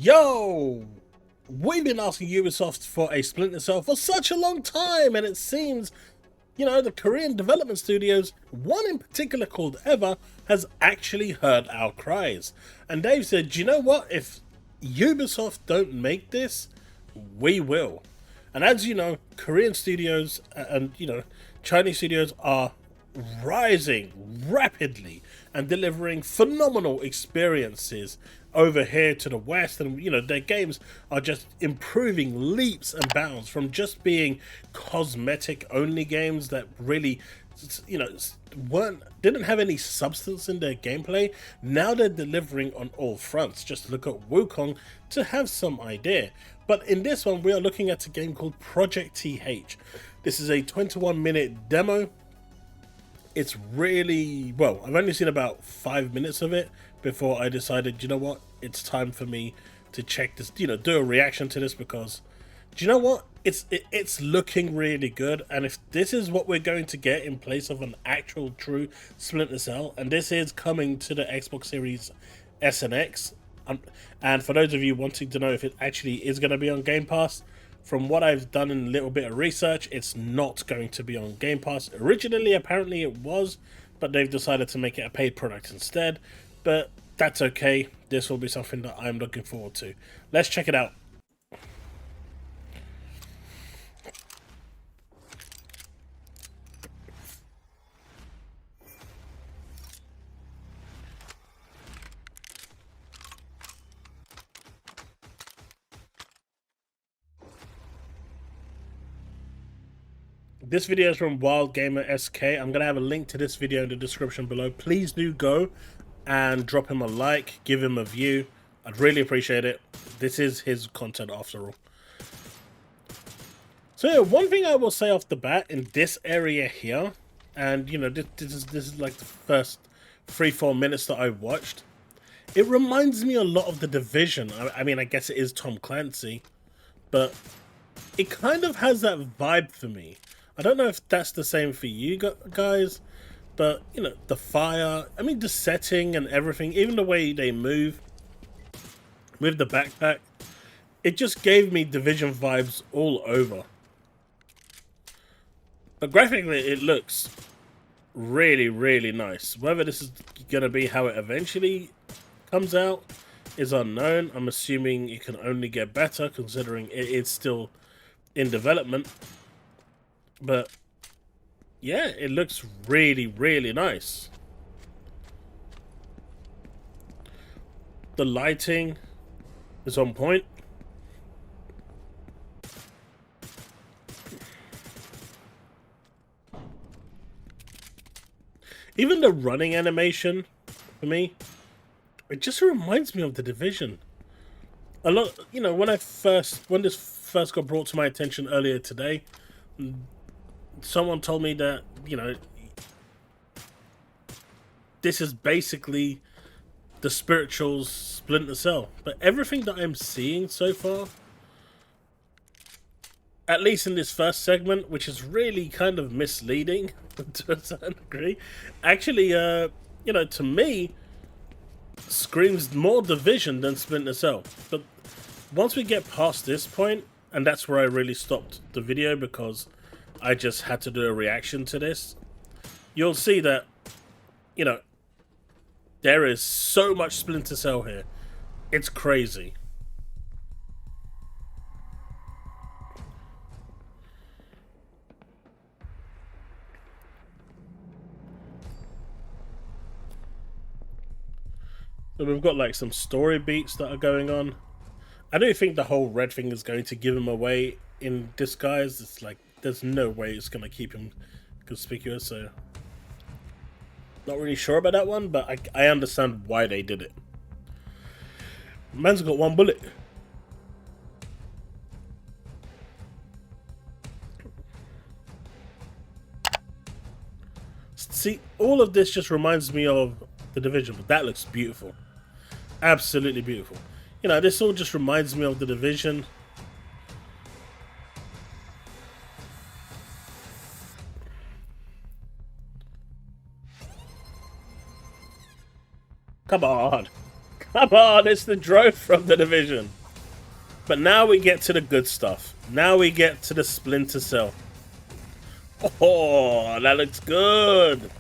Yo! We've been asking Ubisoft for a Splinter Cell for such a long time, and it seems, the Korean development studios, one in particular called EVR, has actually heard our cries. And Dave said, do you know what? If Ubisoft don't make this, we will. And as you know, Korean studios and, Chinese studios are rising rapidly and delivering phenomenal experiences over here to the west, and their games are just improving leaps and bounds from just being cosmetic only games that really didn't have any substance in their gameplay. Now they're delivering on all fronts. Just look at Wukong to have some idea. But in this one, we are looking at a game called Project TH. This is a 21-minute demo. It's really, well, I've only seen about 5 minutes of it before I decided, you know what, it's time for me to check this, do a reaction to this, because, do you know what, it's looking really good. And if this is what we're going to get in place of an actual true Splinter Cell, and this is coming to the Xbox Series S and X, and for those of you wanting to know if it actually is going to be on Game Pass, from what I've done in a little bit of research, it's not going to be on Game Pass. Originally, apparently it was, but they've decided to make it a paid product instead. But that's okay. This will be something that I'm looking forward to. Let's check it out. This video is from Wild Gamer SK. I'm going to have a link to this video in the description below. Please do go and drop him a like, give him a view. I'd really appreciate it. This is his content after all. So yeah, one thing I will say off the bat in this area here, and this is like the first 3-4 minutes that I watched, it reminds me a lot of The Division. I mean, I guess it is Tom Clancy, but it kind of has that vibe for me. I don't know if that's the same for you guys, but, the fire, I mean, the setting and everything, even the way they move with the backpack, it just gave me Division vibes all over. But graphically, it looks really, really nice. Whether this is going to be how it eventually comes out is unknown. I'm assuming it can only get better, considering it is still in development. But yeah, it looks really, really nice. The lighting is on point. Even the running animation, for me, it just reminds me of The Division. A lot, when this first got brought to my attention earlier today, someone told me that, this is basically the spiritual Splinter Cell. But everything that I'm seeing so far, at least in this first segment, which is really kind of misleading to a certain degree, actually, to me, screams more Division than Splinter Cell. But once we get past this point, and that's where I really stopped the video because I just had to do a reaction to this, you'll see that, there is so much Splinter Cell here. It's crazy. So we've got like some story beats that are going on. I don't think the whole red thing is going to give him away in disguise. It's like, there's no way it's going to keep him conspicuous, so not really sure about that one, but I understand why they did it. Man's got one bullet. See, all of this just reminds me of The Division, but that looks beautiful. Absolutely beautiful. This all just reminds me of The Division. Come on. Come on, it's the drone from the Division. But now we get to the good stuff. Now we get to the Splinter Cell. Oh, that looks good.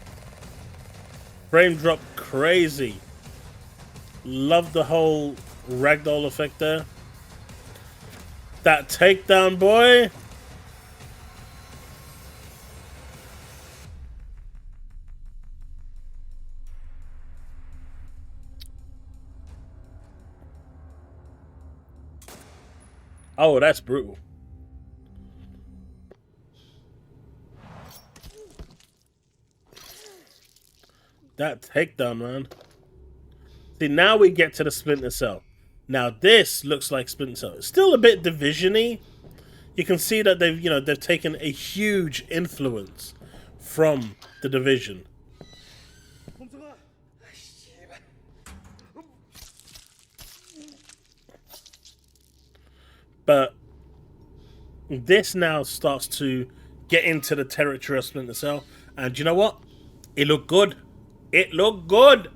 Frame drop crazy. Love the whole ragdoll effect there. That takedown, boy. Oh, that's brutal. That takedown, man. See, now we get to the Splinter Cell. Now this looks like Splinter Cell. It's still a bit Division-y. You can see that they've taken a huge influence from the Division. But this now starts to get into the territory of Splinter Cell. And you know what? It looked good. It looked good.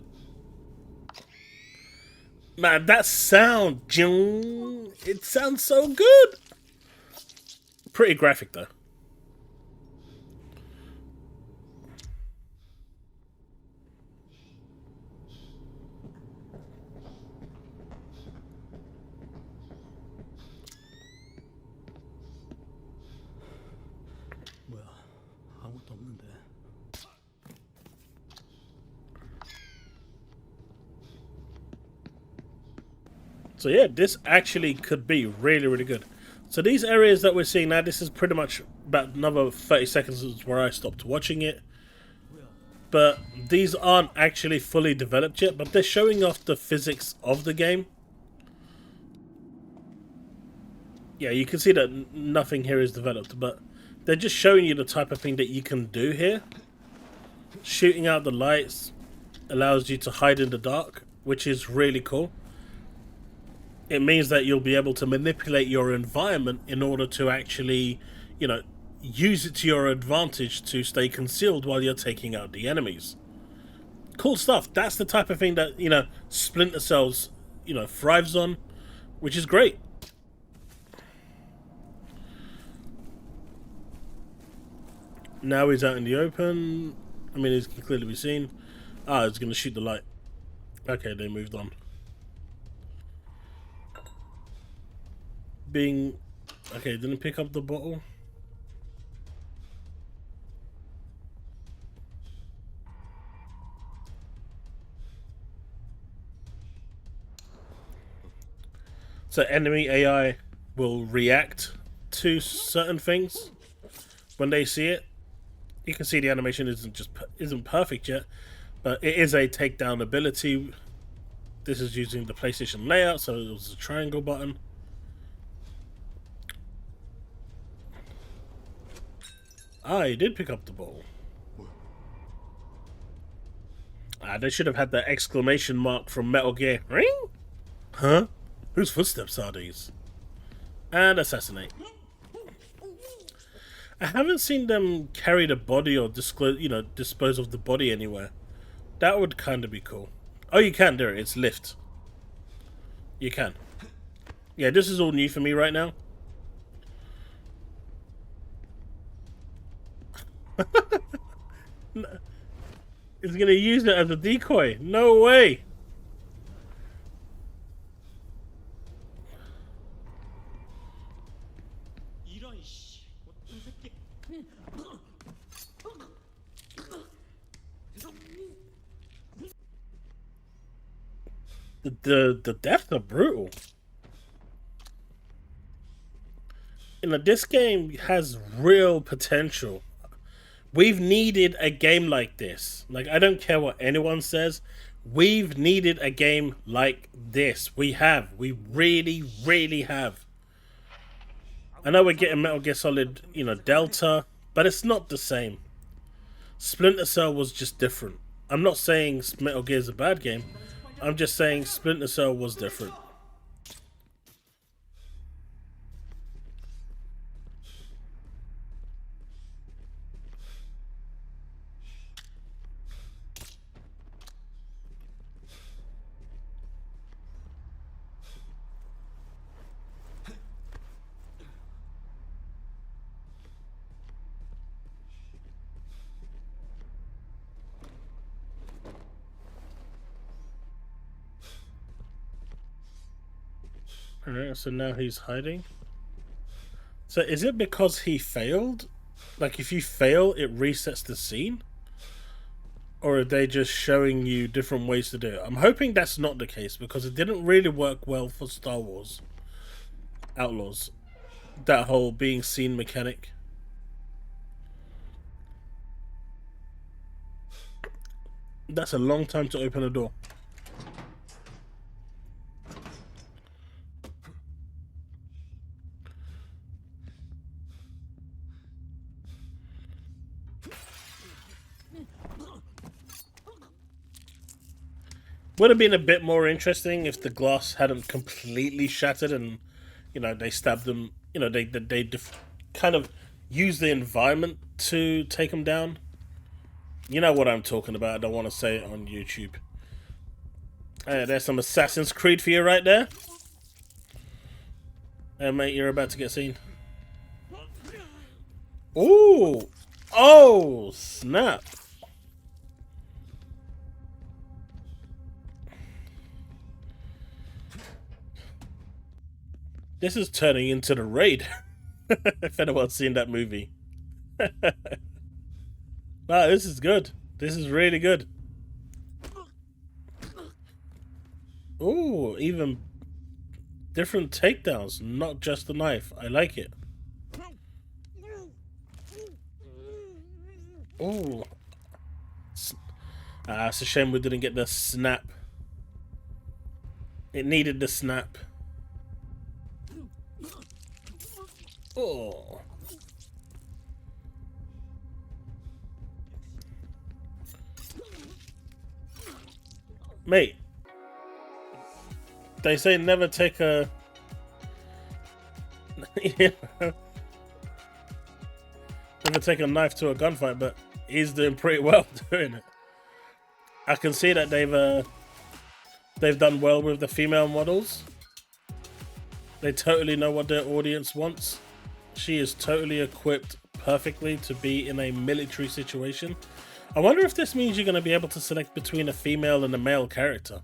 Man, that sound, it sounds so good. Pretty graphic, though. So yeah, this actually could be really, really good. So these areas that we're seeing now, this is pretty much about another 30 seconds where I stopped watching it. But these aren't actually fully developed yet, but they're showing off the physics of the game. Yeah, you can see that nothing here is developed, but they're just showing you the type of thing that you can do here. Shooting out the lights allows you to hide in the dark, which is really cool. It means that you'll be able to manipulate your environment in order to actually, use it to your advantage to stay concealed while you're taking out the enemies. Cool stuff. That's the type of thing that, Splinter Cell's, thrives on, which is great. Now he's out in the open. I mean, he can clearly be seen. Ah, he's going to shoot the light. Okay, they moved on. Okay, didn't pick up the bottle. So enemy AI will react to certain things when they see it. You can see the animation isn't perfect yet, but it is a takedown ability. This is using the PlayStation layout, so it was a triangle button. Ah, he did pick up the ball. Ah, they should have had the exclamation mark from Metal Gear. Ring? Huh? Whose footsteps are these? And assassinate. I haven't seen them carry the body or dispose of the body anywhere. That would kind of be cool. Oh, you can do it. It's lift. You can. Yeah, this is all new for me right now. It's gonna use it as a decoy. No way. The deaths are brutal. This game has real potential. We've needed a game like this. Like, I don't care what anyone says. We've needed a game like this. We have. We really, really have. I know we're getting Metal Gear Solid, Delta, but it's not the same. Splinter Cell was just different. I'm not saying Metal Gear is a bad game. I'm just saying Splinter Cell was different. Alright, so now he's hiding. So is it because he failed? Like if you fail, it resets the scene? Or are they just showing you different ways to do it? I'm hoping that's not the case because it didn't really work well for Star Wars Outlaws. That whole being seen mechanic. That's a long time to open a door. Would have been a bit more interesting if the glass hadn't completely shattered and, you know, they stabbed them. You know, they kind of use the environment to take them down. You know what I'm talking about. I don't want to say it on YouTube. There's some Assassin's Creed for you right there. Hey, mate, you're about to get seen. Ooh! Oh, snap. This is turning into The Raid. If anyone's seen that movie. Wow, this is good. This is really good. Ooh, even different takedowns, not just the knife. I like it. Ooh. It's a shame we didn't get the snap. It needed the snap. Oh. Mate. They say never take a... never take a knife to a gunfight, but he's doing pretty well doing it. I can see that they've done well with the female models. They totally know what their audience wants. She is totally equipped perfectly to be in a military situation. I wonder if this means you're going to be able to select between a female and a male character.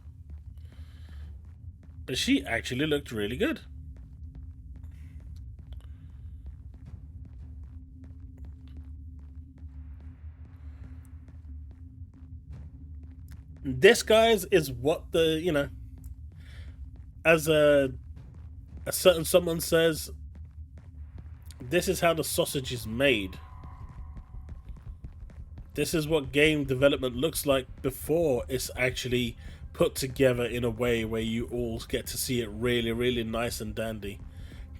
But she actually looked really good. This, guys, is what the, you know, as a certain someone says, this is how the sausage is made. This is what game development looks like before it's actually put together in a way where you all get to see it really, really nice and dandy.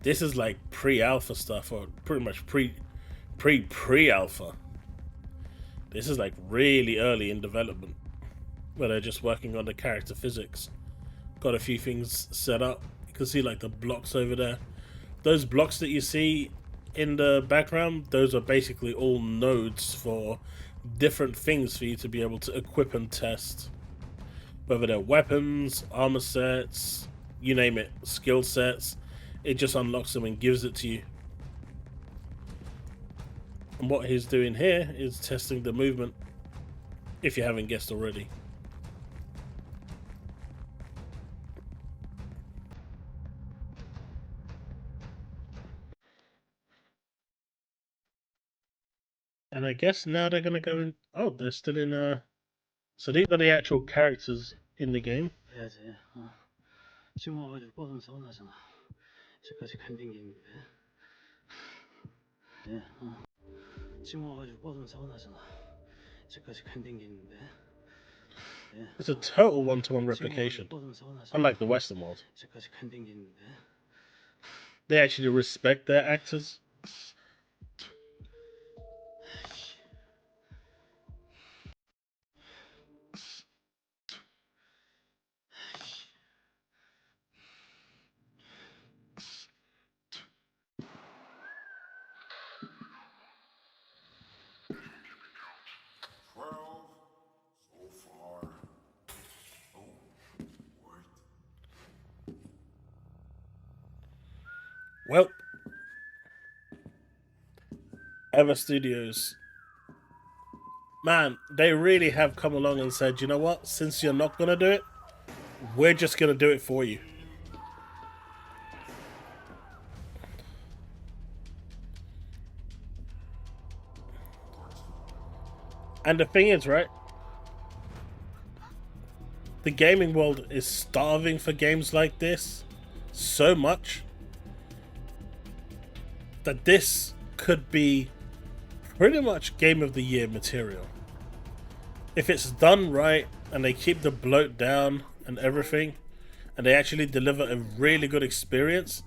This is like pre-alpha stuff, or pretty much pre-alpha. This is like really early in development, where they're just working on the character physics. Got a few things set up. You can see like the blocks over there. Those blocks that you see in the background, those are basically all nodes for different things for you to be able to equip and test. Whether they're weapons, armor sets, you name it, skill sets, it just unlocks them and gives it to you. And what he's doing here is testing the movement, if you haven't guessed already. And I guess now they're gonna go in. Oh, they're still in. So these are the actual characters in the game. 해야지. 지금 와가지고 뻗으면 서운하잖아. 지금까지 캠핑 게임인데. 예. 지금 와가지고 뻗으면 서운하잖아. 지금까지 캠핑 게임인데. It's a total one-to-one replication, unlike the Western world. 지금까지 캠핑 게임인데. They actually respect their actors. Well, EVR Studios, man, they really have come along and said, you know what, since you're not going to do it, we're just going to do it for you. And the thing is, right, the gaming world is starving for games like this so much that this could be pretty much Game of the Year material. If it's done right and they keep the bloat down and everything, and they actually deliver a really good experience,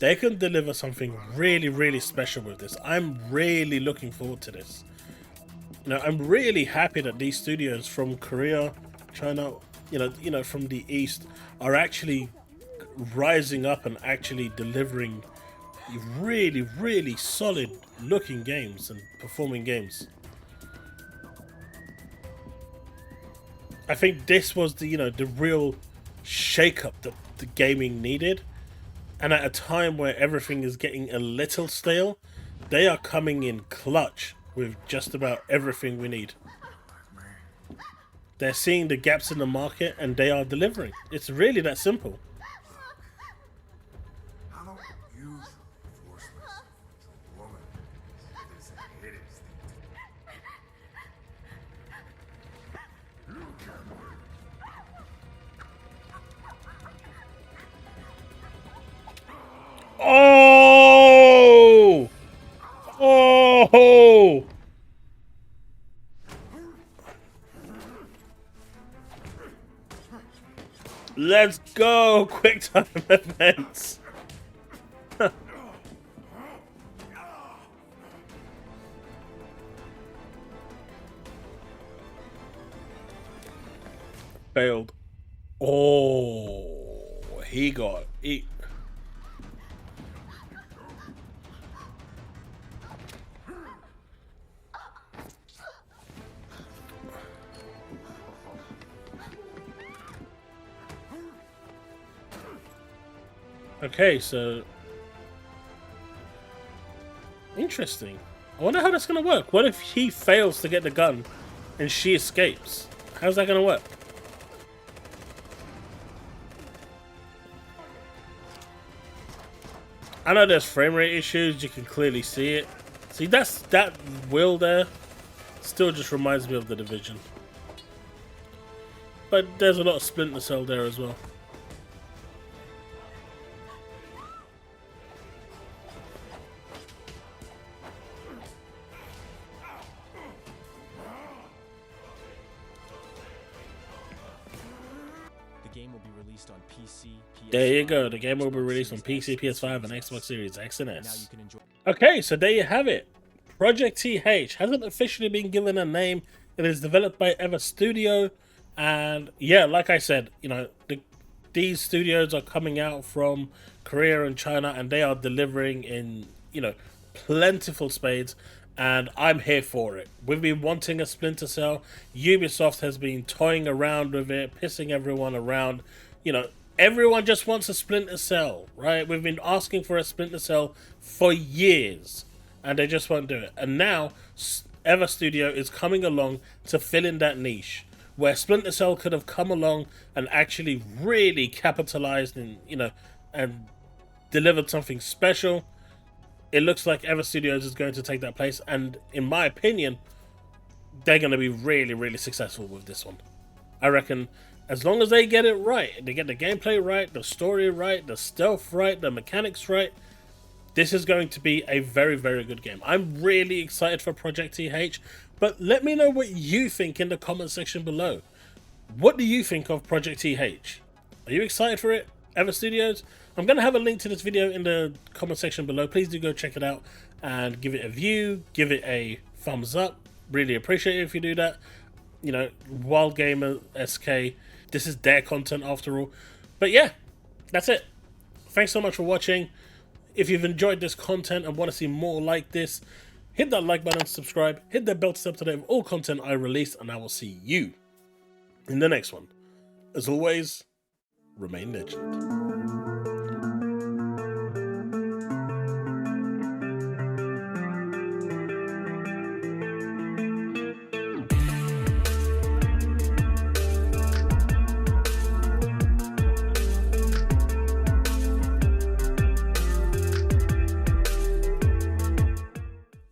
they can deliver something really, really special with this. I'm really looking forward to this. You know, I'm really happy that these studios from Korea, China, you know, from the East are actually rising up and actually delivering really, really solid looking games and performing games. I think this was the, you know, the real shake-up that the gaming needed. And at a time where everything is getting a little stale, they are coming in clutch with just about everything we need. They're seeing the gaps in the market and they are delivering. It's really that simple. Oh! Oh! Let's go! Quick time events! Failed. Oh, he got it. Okay, so interesting. I wonder how that's gonna work. What if he fails to get the gun and she escapes? How's that gonna work? I know there's frame rate issues, you can clearly see it. See, that wheel there still just reminds me of The Division. But there's a lot of Splinter Cell there as well. Game will be released on PC, PS5, There you go. The game will be released on PC, PS5, and Xbox Series X and now you S. can enjoy. Okay, so there you have it. Project TH hasn't officially been given a name. It is developed by EVR Studio, and yeah, like I said, you know, these studios are coming out from Korea and China, and they are delivering in, you know, plentiful spades. And I'm here for it. We've been wanting a Splinter Cell. Ubisoft has been toying around with it, pissing everyone around. You know, everyone just wants a Splinter Cell, right? We've been asking for a Splinter Cell for years, and they just won't do it. And now, EVR Studio is coming along to fill in that niche, where Splinter Cell could have come along and actually really capitalized and, you know, and delivered something special. It looks like EVR Studios is going to take that place, and in my opinion, they're going to be really, really successful with this one. I reckon as long as they get it right, they get the gameplay right, the story right, the stealth right, the mechanics right, this is going to be a very, very good game. I'm really excited for Project TH, but let me know what you think in the comment section below. What do you think of Project TH? Are you excited for it, EVR Studios? I'm going to have a link to this video in the comment section below. Please do go check it out and give it a view, give it a thumbs up. Really appreciate it if you do that. You know, Wild Gamer SK, this is their content after all. But yeah, that's it. Thanks so much for watching. If you've enjoyed this content and want to see more like this, hit that like button, subscribe, hit that bell to stay up to date with all content I release, and I will see you in the next one. As always, remain legend.